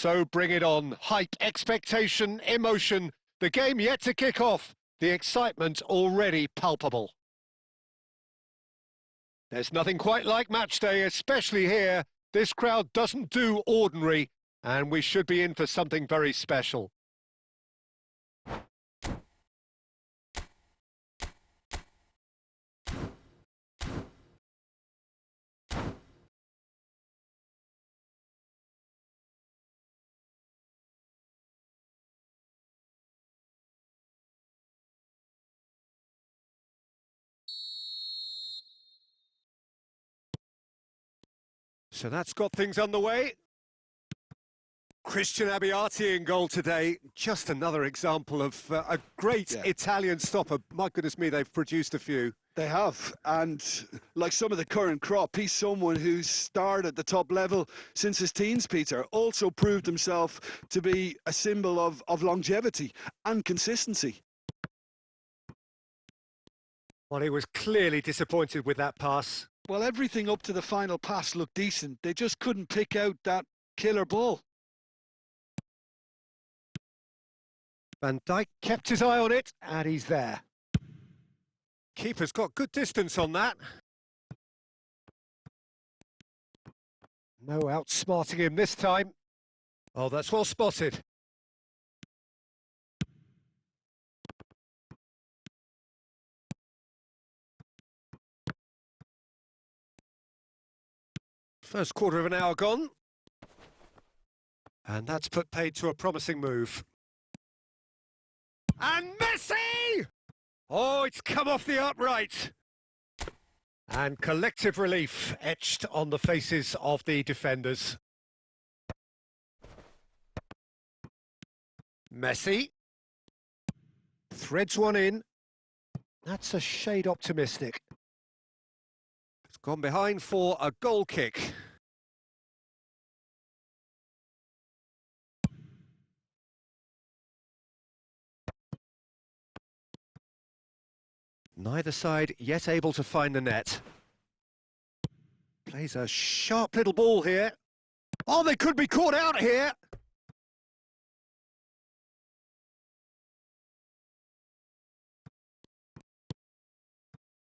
So bring it on. Hype, expectation, emotion. The game yet to kick off. The excitement already palpable. There's nothing quite like match day, especially here. This crowd doesn't do ordinary, and we should be in for something very special. So that's got things underway. Christian Abbiati in goal today. Just another example of a great Italian stopper. My goodness me, they've produced a few. They have, and like some of the current crop, he's someone who's starred at the top level since his teens, Peter. Also proved himself to be a symbol of longevity and consistency. Well, he was clearly disappointed with that pass. Well, everything up to the final pass looked decent. They just couldn't pick out that killer ball. Van Dijk kept his eye on it, and he's there. Keeper's got good distance on that. No outsmarting him this time. Oh, that's well spotted. First quarter of an hour gone. And that's put paid to a promising move. And Messi! Oh, it's come off the upright. And collective relief etched on the faces of the defenders. Messi. Threads one in. That's a shade optimistic. It's gone behind for a goal kick. Neither side yet able to find the net. Plays a sharp little ball here. Oh, they could be caught out here.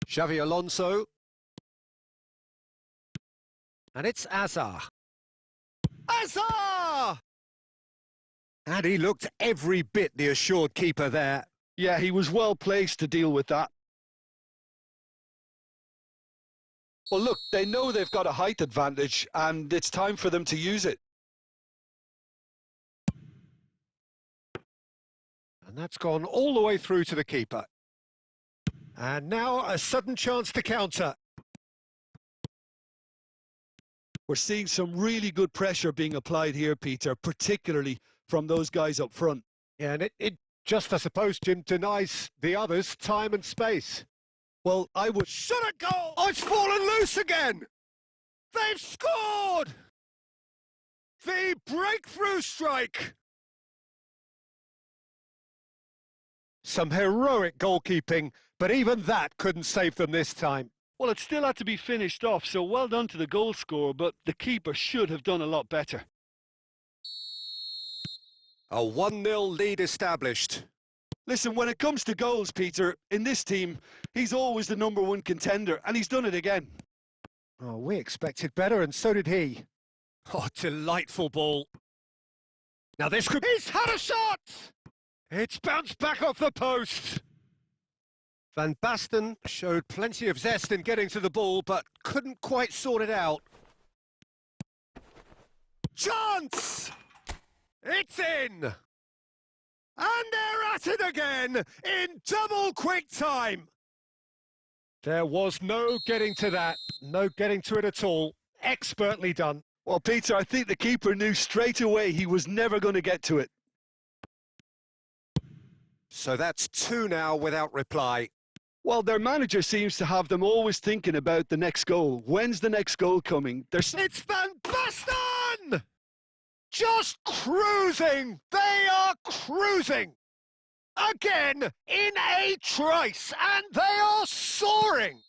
Xavi Alonso. And it's Azar. Azar! And he looked every bit the assured keeper there. Yeah, he was well placed to deal with that. Well, look, they know they've got a height advantage, and it's time for them to use it. And that's gone all the way through to the keeper. And now a sudden chance to counter. We're seeing some really good pressure being applied here, Peter, particularly from those guys up front. Yeah, and it just, I suppose, Jim, denies the others time and space. Well, I would... Shot a goal! Oh, it's fallen loose again! They've scored! The breakthrough strike! Some heroic goalkeeping, but even that couldn't save them this time. Well, it still had to be finished off, so well done to the goal scorer, but the keeper should have done a lot better. A 1-0 lead established. Listen, when it comes to goals, Peter, in this team, he's always the #1 contender, and he's done it again. Oh, we expected better, and so did he. Oh, delightful ball. Now this could... He's had a shot! It's bounced back off the post. Van Basten showed plenty of zest in getting to the ball, but couldn't quite sort it out. Chance! It's in! And they're at it again, in double quick time. There was no getting to that, no getting to it at all. Expertly done. Well, Peter, I think the keeper knew straight away he was never going to get to it. So that's 2 now without reply. Well, their manager seems to have them always thinking about the next goal. When's the next goal coming? It's Van Basten! Just cruising! They are cruising! Again, in a trice, and they are soaring!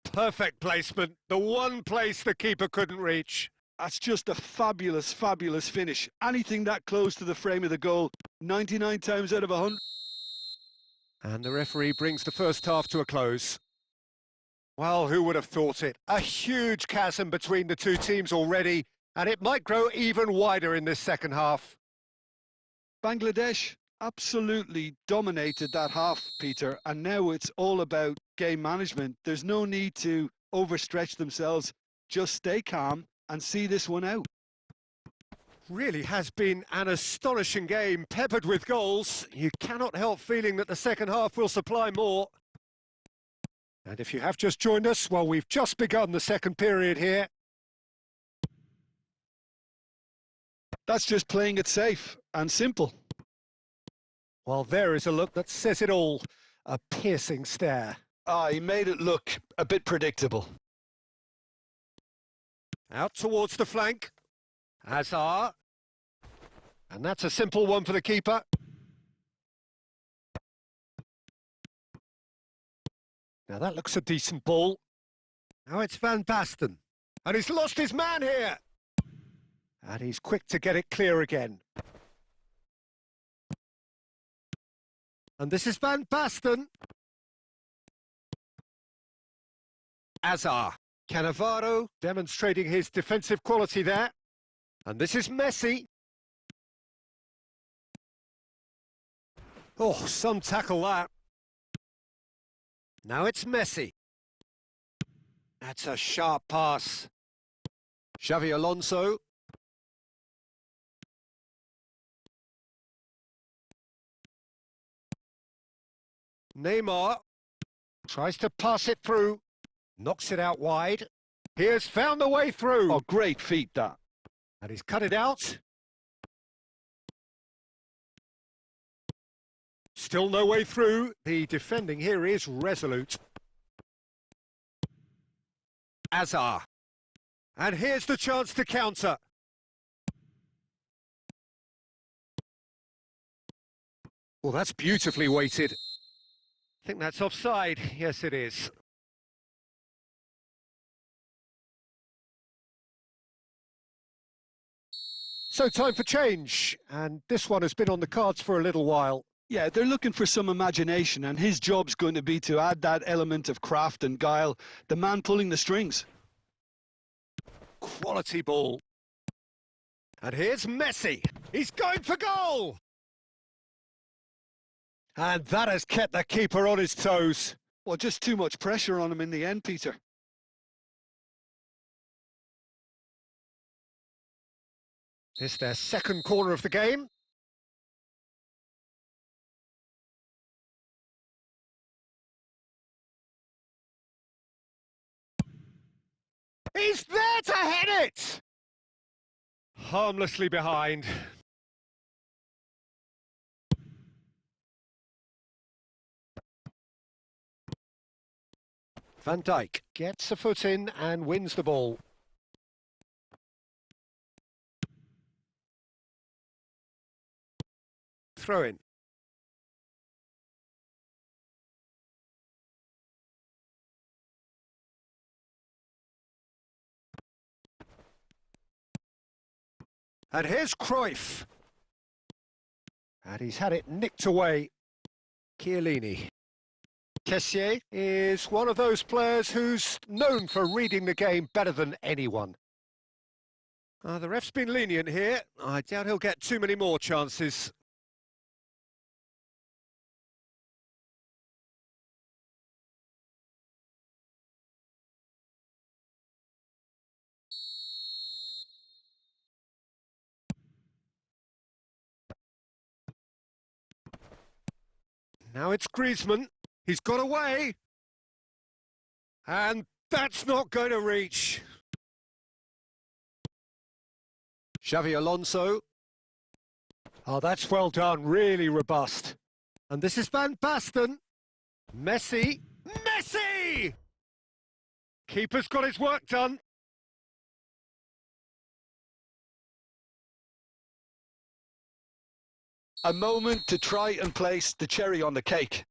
Perfect placement, the one place the keeper couldn't reach. That's just a fabulous, fabulous finish. Anything that close to the frame of the goal, 99 times out of 100. And the referee brings the first half to a close. Well, who would have thought it? A huge chasm between the two teams already, and it might grow even wider in this second half. Bangladesh absolutely dominated that half, Peter, and now it's all about game management. There's no need to overstretch themselves. Just stay calm and see this one out. Really has been an astonishing game, peppered with goals. You cannot help feeling that the second half will supply more. And if you have just joined us, well, we've just begun the second period here. That's just playing it safe and simple. Well, there is a look that says it all. A piercing stare. He made it look a bit predictable. Out towards the flank. Hazard. And that's a simple one for the keeper. Now that looks a decent ball. Now it's Van Basten. And he's lost his man here. And he's quick to get it clear again. And this is Van Basten. Hazard. Cannavaro demonstrating his defensive quality there. And this is Messi. Oh, some tackle that. Now it's Messi. That's a sharp pass. Xavi Alonso. Neymar tries to pass it through. Knocks it out wide. He has found the way through. Oh, great feat, that. And he's cut it out. Still no way through. The defending here is resolute. Hazard. And here's the chance to counter. Well, that's beautifully weighted. I think that's offside. Yes, it is. So time for change, and this one has been on the cards for a little while. Yeah, they're looking for some imagination, and his job's going to be to add that element of craft and guile, the man pulling the strings. Quality ball. And here's Messi. He's going for goal! And that has kept the keeper on his toes. Well, just too much pressure on him in the end, Peter. It's their second corner of the game. He's there to head it! Harmlessly behind. Van Dijk gets a foot in and wins the ball. Throw in. And here's Cruyff. And he's had it nicked away. Chiellini. Kessié is one of those players who's known for reading the game better than anyone. The ref's been lenient here. I doubt he'll get too many more chances. Now it's Griezmann. He's got away. And that's not going to reach. Xavi Alonso. Oh, that's well done. Really robust. And this is Van Basten. Messi. Messi! Keeper's got his work done. A moment to try and place the cherry on the cake.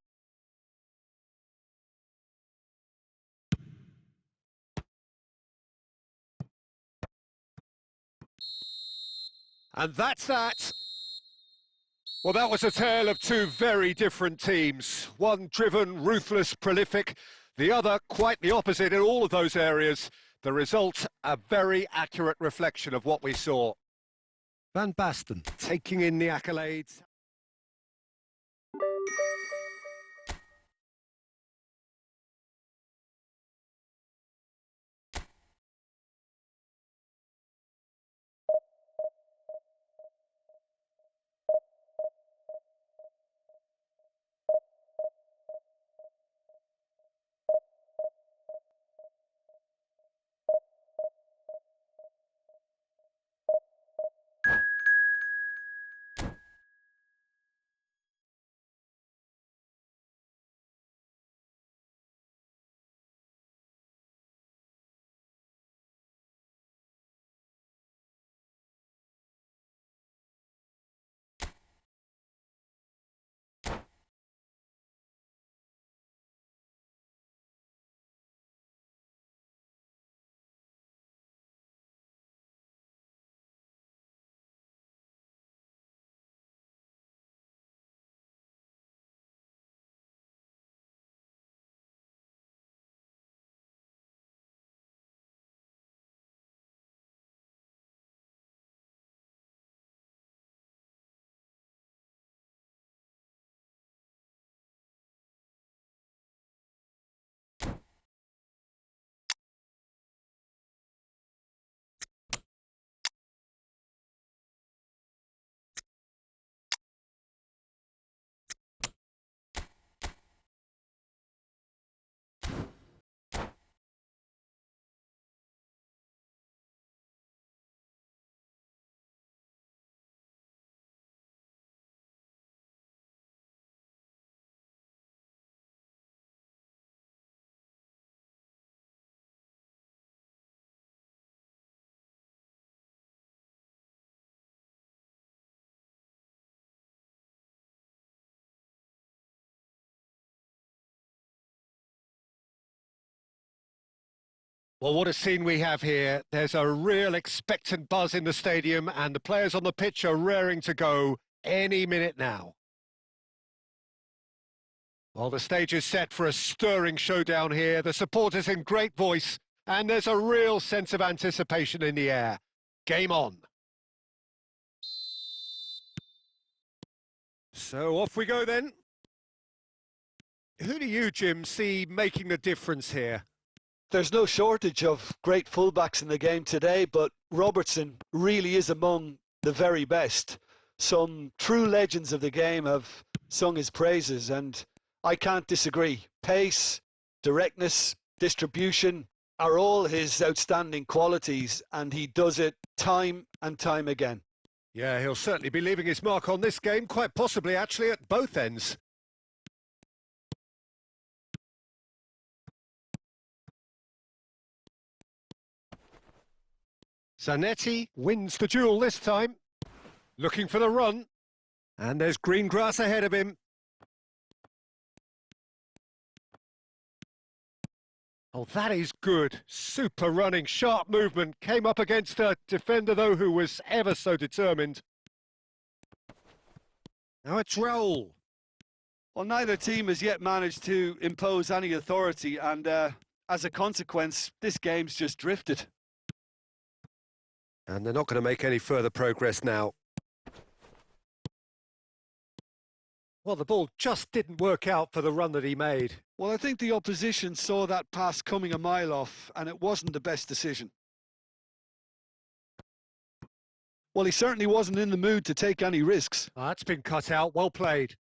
And that's that. Well, that was a tale of two very different teams. One driven, ruthless, prolific. The other quite the opposite in all of those areas. The result, a very accurate reflection of what we saw. Van Basten taking in the accolades. Well, what a scene we have here. There's a real expectant buzz in the stadium and the players on the pitch are raring to go any minute now. Well, the stage is set for a stirring showdown here. The supporters in great voice and there's a real sense of anticipation in the air. Game on. So off we go then. Who do you, Jim, see making the difference here? There's no shortage of great fullbacks in the game today, but Robertson really is among the very best. Some true legends of the game have sung his praises, and I can't disagree. Pace, directness, distribution are all his outstanding qualities, and he does it time and time again. Yeah, he'll certainly be leaving his mark on this game, quite possibly actually at both ends. Zanetti wins the duel this time, looking for the run, and there's green grass ahead of him. Oh, that is good. Super running, sharp movement. Came up against a defender, though, who was ever so determined. Now it's Raul. Well, neither team has yet managed to impose any authority, and as a consequence, this game's just drifted. And they're not going to make any further progress now. Well, the ball just didn't work out for the run that he made. Well, I think the opposition saw that pass coming a mile off, and it wasn't the best decision. Well, he certainly wasn't in the mood to take any risks. That's been cut out. Well played.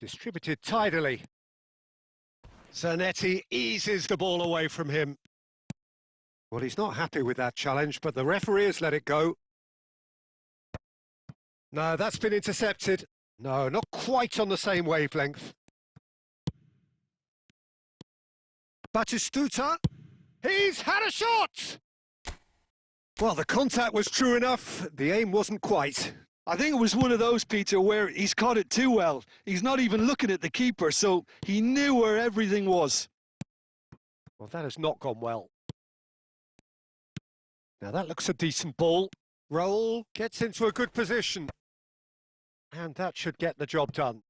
Distributed tidily. Zanetti eases the ball away from him. Well, he's not happy with that challenge, but the referee has let it go. No, that's been intercepted. No, not quite on the same wavelength. Batistuta. He's had a shot! Well, the contact was true enough. The aim wasn't quite. I think it was one of those, Peter, where he's caught it too well. He's not even looking at the keeper, so he knew where everything was. Well, that has not gone well. Now that looks a decent ball. Roll, gets into a good position. And that should get the job done.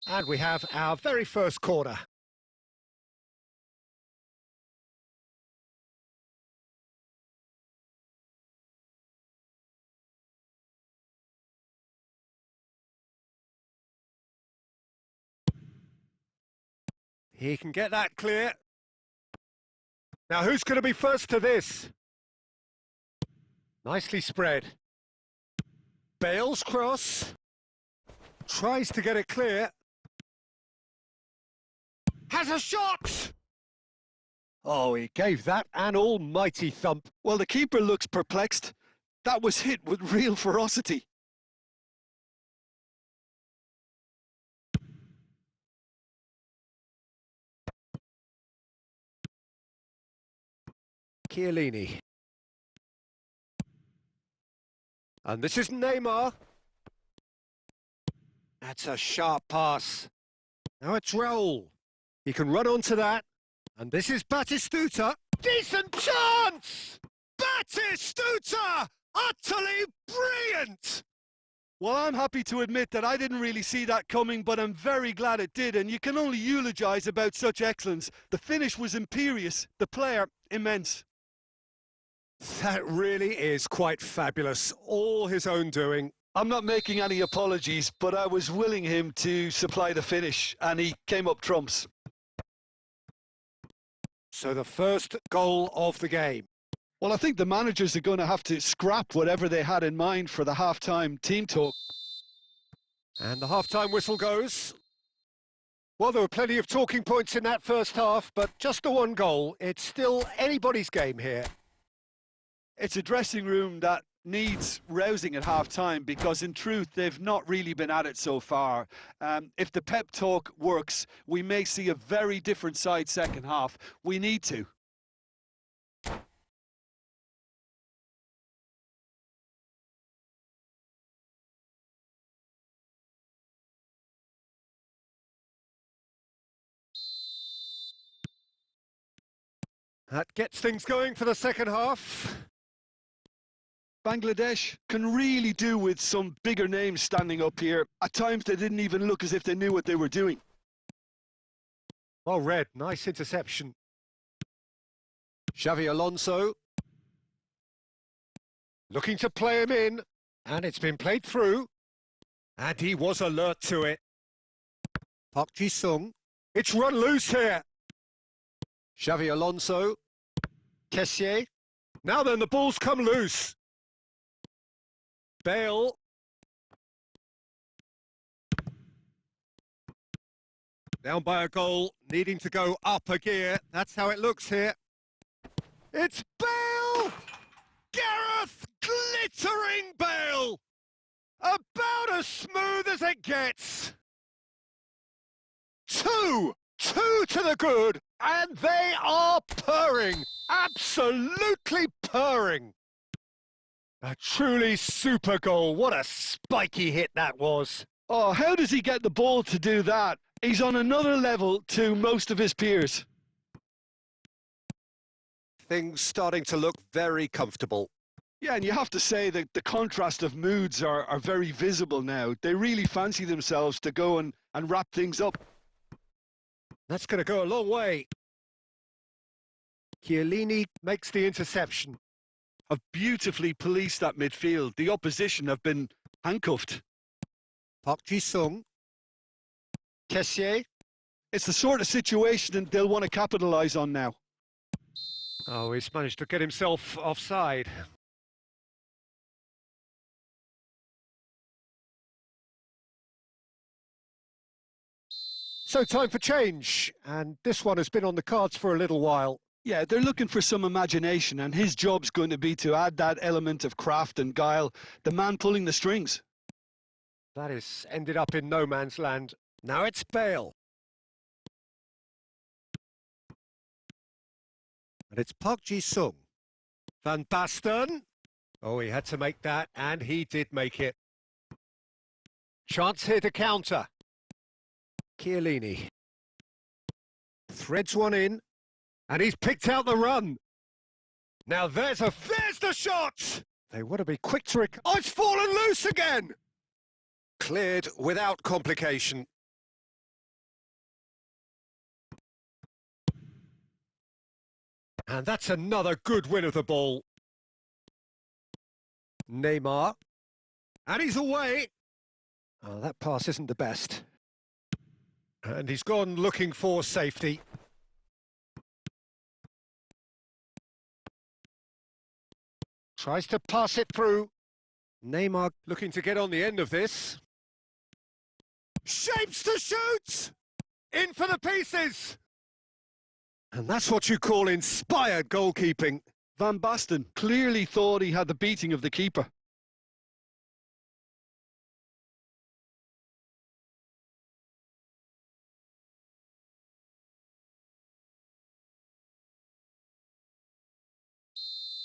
And we have our very first corner. He can get that clear. Now who's going to be first to this? Nicely spread. Bale's cross. Tries to get it clear. Has a shot! Oh, he gave that an almighty thump. Well, the keeper looks perplexed. That was hit with real ferocity. Chiellini. And this is Neymar. That's a sharp pass. Now it's Raul. He can run onto that. And this is Batistuta. Decent chance! Batistuta! Utterly brilliant! Well, I'm happy to admit that I didn't really see that coming, but I'm very glad it did, and you can only eulogise about such excellence. The finish was imperious, the player immense. That really is quite fabulous. All his own doing. I'm not making any apologies, but I was willing him to supply the finish, and he came up trumps. So the first goal of the game. Well, I think the managers are going to have to scrap whatever they had in mind for the half-time team talk. And the half-time whistle goes. Well, there were plenty of talking points in that first half, but just the one goal. It's still anybody's game here. It's a dressing room that needs rousing at half-time because, in truth, they've not really been at it so far. If the pep talk works, we may see a very different side second half. We need to. That gets things going for the second half. Bangladesh can really do with some bigger names standing up here. At times they didn't even look as if they knew what they were doing. Well read, nice interception. Xavi Alonso. Looking to play him in, and it's been played through. And he was alert to it. Park Ji-sung. It's run loose here. Xavi Alonso. Kessié. Now then, the ball's come loose. Bale. Down by a goal, needing to go up a gear. That's how it looks here. It's Bale! Gareth glittering Bale! About as smooth as it gets. Two to the good, and they are purring. Absolutely purring. A truly super goal. What a spiky hit that was. Oh, how does he get the ball to do that? He's on another level to most of his peers. Things starting to look very comfortable. Yeah, and you have to say that the contrast of moods are very visible now. They really fancy themselves to go and wrap things up. That's going to go a long way. Chiellini makes the interception. Have beautifully policed that midfield. The opposition have been handcuffed. Park Ji-sung. Kessié. It's the sort of situation they'll want to capitalise on now. Oh, he's managed to get himself offside. So time for change, and this one has been on the cards for a little while. Yeah, they're looking for some imagination, and his job's going to be to add that element of craft and guile, the man pulling the strings. That has ended up in no man's land. Now it's Bale. And it's Park Ji-sung. Van Basten. Oh, he had to make that, and he did make it. Chance here to counter. Chiellini. Threads one in. And he's picked out the run. Now there's the shot! They want to be quick to oh, it's fallen loose again! Cleared without complication. And that's another good win of the ball. Neymar. And he's away. Oh, that pass isn't the best. And he's gone looking for safety. Tries to pass it through. Neymar looking to get on the end of this. Shapes to shoot! In for the pieces! And that's what you call inspired goalkeeping. Van Basten clearly thought he had the beating of the keeper.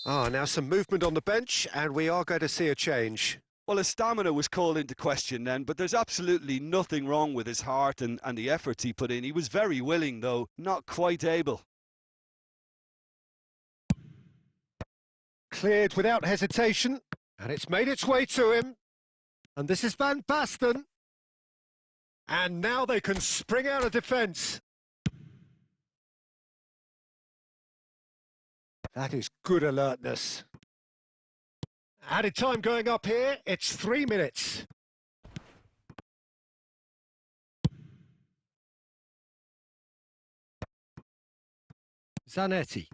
Now some movement on the bench, and we are going to see a change. Well, his stamina was called into question then, but there's absolutely nothing wrong with his heart and the efforts he put in. He was very willing, though, not quite able. Cleared without hesitation, and it's made its way to him. And this is Van Basten. And now they can spring out of defence. That is good alertness. Added time going up here, it's 3 minutes. Zanetti.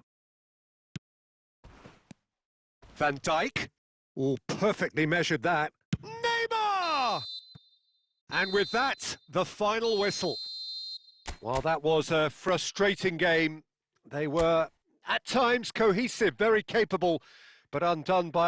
Van Dijk. Oh, perfectly measured that. Neymar! And with that, the final whistle. While that was a frustrating game, they were, at times, cohesive, very capable, but undone by an